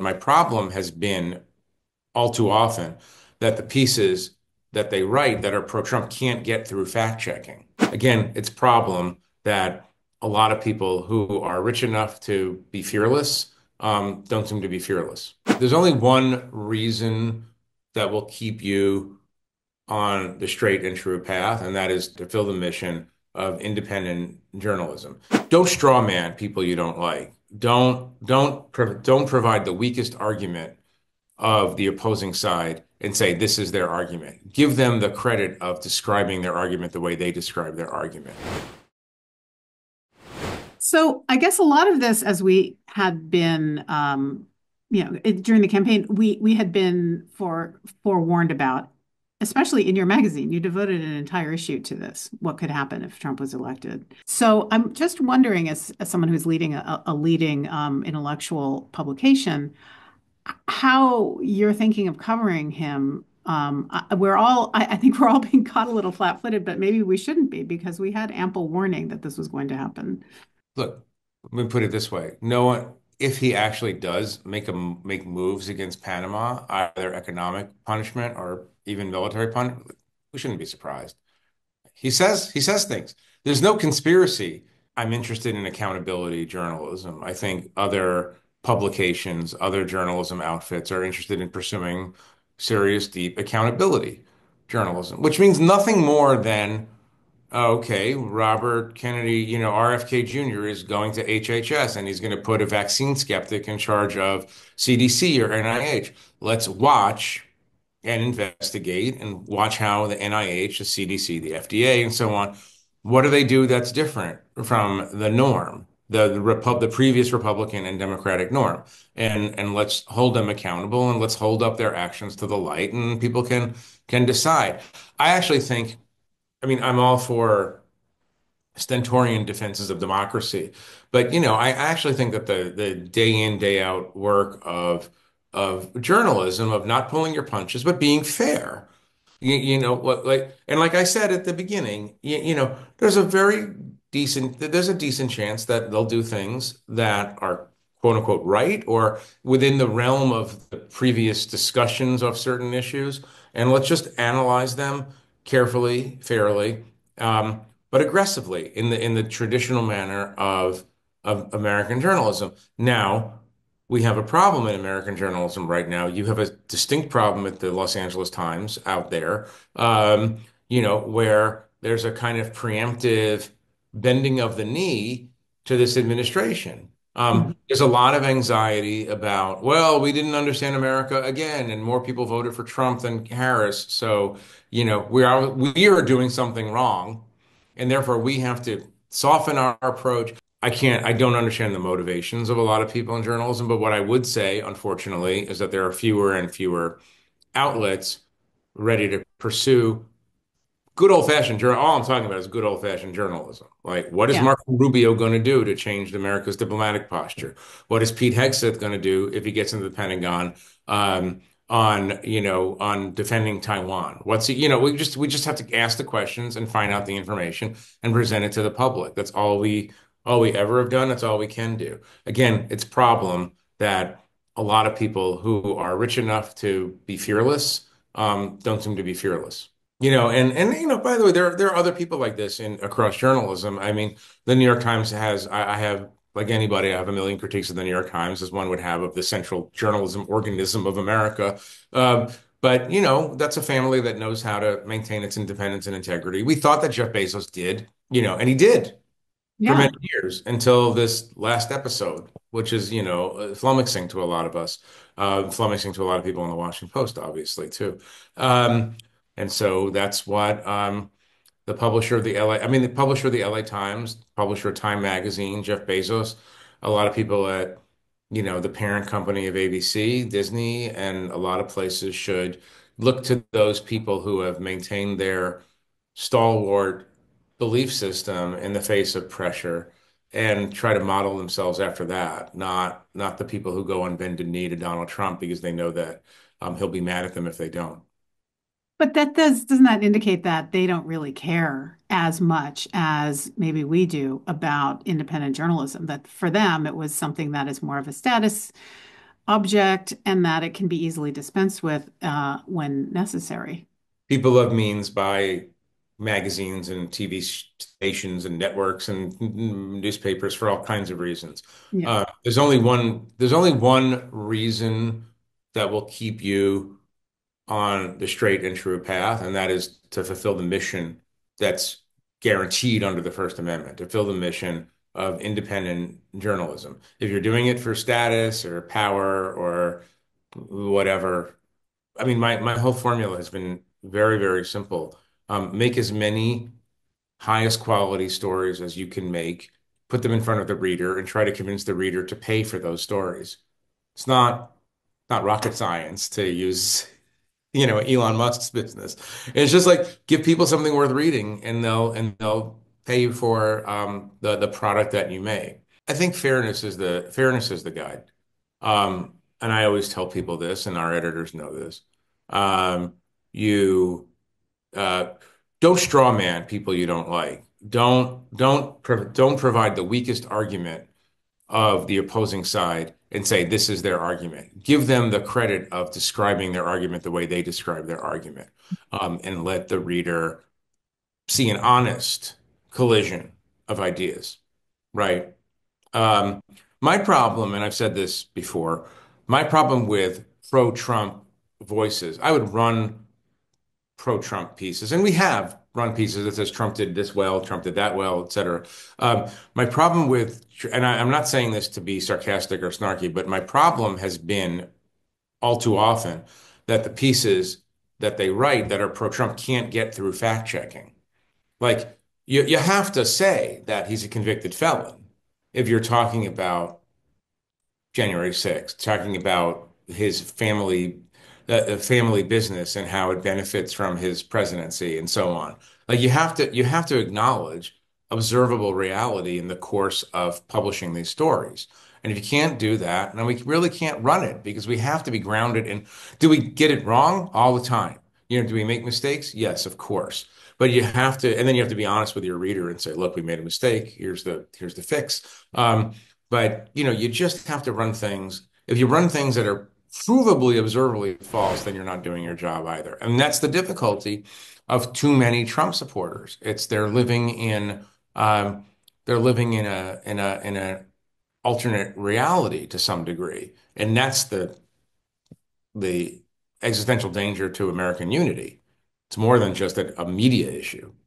My problem has been all too often that the pieces that they write that are pro-Trump can't get through fact checking. Again, it's a problem that a lot of people who are rich enough to be fearless don't seem to be fearless. There's only one reason that will keep you on the straight and true path, and that is to fill the mission of independent journalism. Don't straw man people you don't like. Don't provide the weakest argument of the opposing side and say this is their argument. Give them the credit of describing their argument the way they describe their argument. So I guess a lot of this, as we had been, during the campaign, we had been forewarned about, especially in your magazine. You devoted an entire issue to this, what could happen if Trump was elected. So I'm just wondering, as someone who's leading a leading intellectual publication, how you're thinking of covering him. I think we're all being caught a little flat-footed, but maybe we shouldn't be because we had ample warning that this was going to happen. Look, let me put it this way. No one, if he actually does make moves against Panama, either economic punishment or even military punishment, we shouldn't be surprised. He says things. There's no conspiracy. I'm interested in accountability journalism. I think other publications, other journalism outfits are interested in pursuing serious, deep accountability journalism, which means nothing more than, okay, Robert Kennedy, RFK Jr. is going to HHS and he's going to put a vaccine skeptic in charge of CDC or NIH. Let's watch and investigate and watch how the NIH, the CDC, the FDA, and so on, what do they do that's different from the norm, the previous Republican and Democratic norm, and let's hold them accountable and let's hold up their actions to the light, and people can decide. I actually think, I mean, I'm all for stentorian defenses of democracy. But I actually think that the day in, day out work of journalism, of not pulling your punches, but being fair. You know what, like I said at the beginning, there's a decent chance that they'll do things that are quote unquote right or within the realm of the previous discussions of certain issues. And let's just analyze them carefully, fairly, but aggressively in the traditional manner of American journalism. Now, we have a problem in American journalism right now. You have a distinct problem at the Los Angeles Times out there, where there's a kind of preemptive bending of the knee to this administration. There's a lot of anxiety about, well, we didn't understand America again, and more people voted for Trump than Harris. So, we are doing something wrong, and therefore we have to soften our approach. I don't understand the motivations of a lot of people in journalism, but what I would say, unfortunately, is that there are fewer and fewer outlets ready to pursue good old-fashioned journal. All I'm talking about is good old-fashioned journalism. Like, what is Yeah. Marco Rubio going to do to change America's diplomatic posture? What is Pete Hegseth going to do if he gets into the Pentagon on defending Taiwan? We just have to ask the questions and find out the information and present it to the public. That's all we ever have done. That's all we can do. Again, it's a problem that a lot of people who are rich enough to be fearless don't seem to be fearless. By the way, there are other people like this in across journalism. I mean, the New York Times has, I have, like anybody, I have a million critiques of the New York Times, as one would have of the central journalism organism of America. But that's a family that knows how to maintain its independence and integrity. We thought that Jeff Bezos did, and he did for Yeah. many years until this last episode, which is, flummoxing to a lot of us, flummoxing to a lot of people in the Washington Post, obviously, too. And so that's what the publisher of the the publisher of the LA Times, publisher of Time Magazine, Jeff Bezos, a lot of people at, the parent company of ABC, Disney, and a lot of places should look to those people who have maintained their stalwart belief system in the face of pressure and try to model themselves after that, not the people who go on bended knee to Donald Trump because they know that he'll be mad at them if they don't. But that doesn't that indicate that they don't really care as much as maybe we do about independent journalism? That for them it was something that is more of a status object and that it can be easily dispensed with when necessary. People love means by magazines and TV stations and networks and newspapers for all kinds of reasons. Yeah. There's only one reason that will keep you on the straight and true path, and that is to fulfill the mission that's guaranteed under the First Amendment, to fulfill the mission of independent journalism. If you're doing it for status or power or whatever, I mean, my whole formula has been very, very simple. Make as many highest quality stories as you can make, put them in front of the reader, and try to convince the reader to pay for those stories. It's not rocket science to use, Elon Musk's business. It's just like give people something worth reading, and they'll pay you for the product that you make. I think fairness is the guide. And I always tell people this, and our editors know this. You uh, don't straw man people you don't like. Don't provide the weakest argument of the opposing side and say this is their argument. Give them the credit of describing their argument the way they describe their argument, and let the reader see an honest collision of ideas, right? Um, my problem, and I've said this before, my problem with pro-Trump voices, I would run pro-Trump pieces, and we have run pieces that says Trump did this well, Trump did that well, et cetera. My problem with, and I'm not saying this to be sarcastic or snarky, but my problem has been all too often that the pieces that they write that are pro-Trump can't get through fact checking. Like you have to say that he's a convicted felon if you're talking about January 6th, talking about his family business and how it benefits from his presidency and so on. Like you have to acknowledge observable reality in the course of publishing these stories. And if you can't do that, then we really can't run it because we have to be grounded in, do we get it wrong all the time? Do we make mistakes? Yes, of course. But you have to, and then you have to be honest with your reader and say, look, we made a mistake. Here's the fix. But you just have to run things. If you run things that are provably, observably false, then you're not doing your job either. And that's the difficulty of too many Trump supporters. It's um, they're living in a alternate reality to some degree, and that's the existential danger to American unity. It's more than just a media issue.